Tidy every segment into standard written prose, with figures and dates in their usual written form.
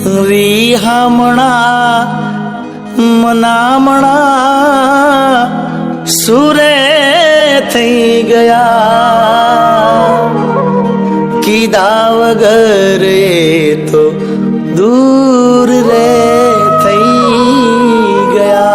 રીહામણા મનામણા સુરે થઈ ગયા કીધા વગર એ તો દૂર રે થઈ ગયા।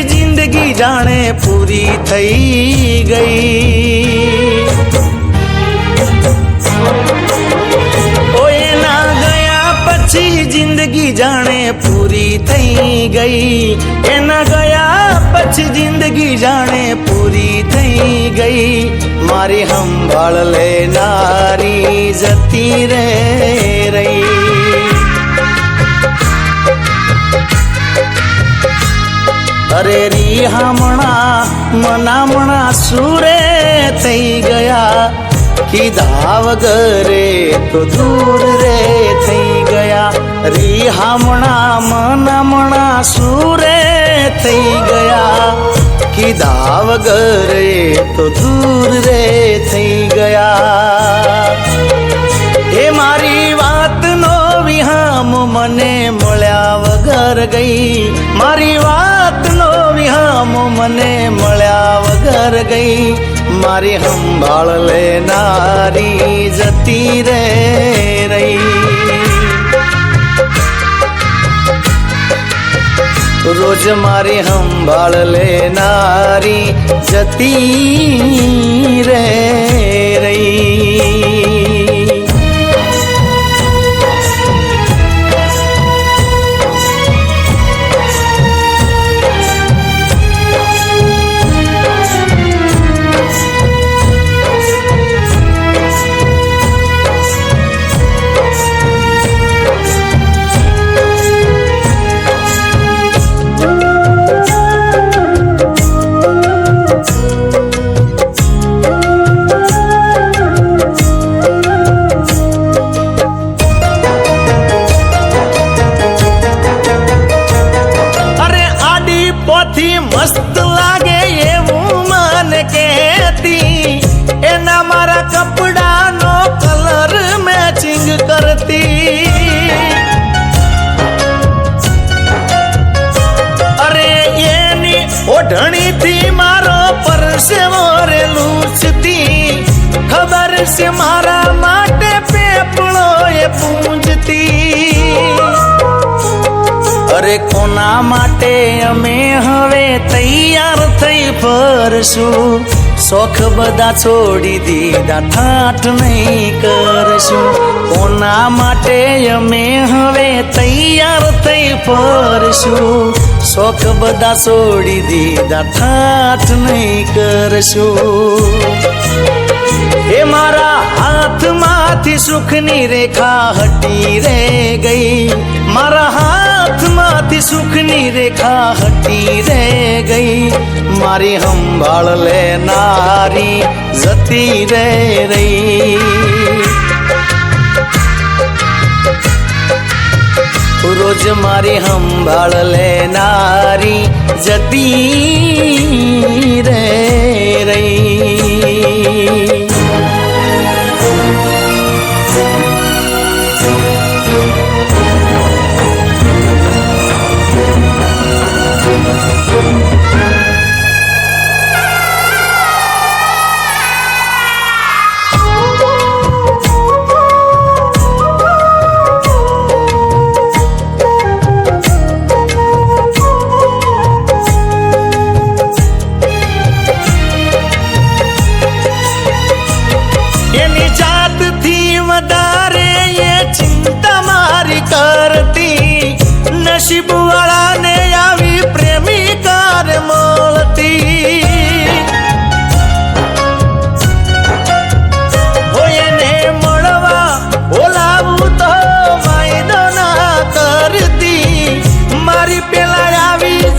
जिंदगी जाने पूरी થઈ ગઈ ઓ એના ગયા પછી જિંદગી જાણે પૂરી થઈ ગઈ એના ગયા પછી જિંદગી જાણે પૂરી થઈ ગઈ મારી સંભાળ લેનારી જતી રે રહી। अरे રીહામણા મનામણા સુરે થઈ ગયા કીધા વગરે તો દૂર રે થઈ ગયા। રીહામણા મનામણા સુરે થઈ ગયા કીધા વગરે તો દૂર રે થઈ ગયા। એ મારી વાતનો વિહામ મને મળ્યા વગર ગઈ મારી વાતનો વિહામ મને મળ્યા વગર ગઈ મારી સંભાળ લેનારી જતી રે રહી। રોજ મારી સંભાળ લેનારી જતી રે રહી। मस्त लागे એવું મને કહેતી એના મારા કપડાનો કલર મેચિંગ કરતી અરે એની ઓઢણીથી મારો પરસેવો રે લૂછતી ખબર છે મારા માટે પેપળો એ પૂંજતી અરે કોના માટે અમે હવે તૈયાર થઈ ફરશું શોખ બધા છોડી દીધા ઠાઠ નહીં કરશું કોના માટે અમે હવે તૈયાર થઈ ફરશું શોખ બધા છોડી દીધા ઠાઠ નહીં કરશું। એ મારા હાથમાંથી સુખની રેખા હટી રે ગઈ મારા હાથમાંથી સુખની રેખા હટી રે ગઈ મારી સંભાળ લેનારી જતી રે રહી। રોજ મારી સંભાળ લેનારી જતી રે રહી।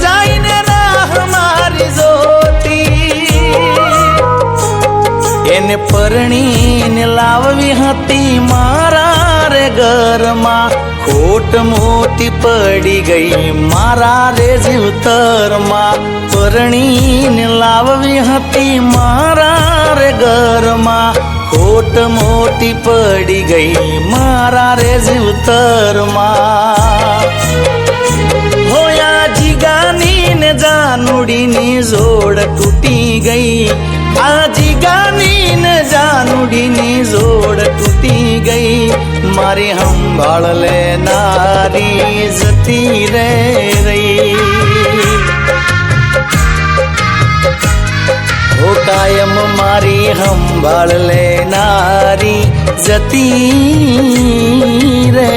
જાઈને રાહ મારી જોતી એને પરણીને લાવવી હતી મારા રે ઘરમાં ખોટ મોટી પડી ગઈ મારા રે જીવતરમાં પરણીને લાવવી હતી મારા રે ઘરમાં ખોટ મોટી પડી ગઈ મારા રે જીવતરમાં હોયા જીગાની ને જાનુડીની જોડ તૂટી ગઈ આ જીગાની ને જાનુડીની જોડ તૂટી ગઈ મારી સંભાળ લેનારી જતી રે રહી ઓ કાયમ મારી સંભાળ લેનારી જતી રે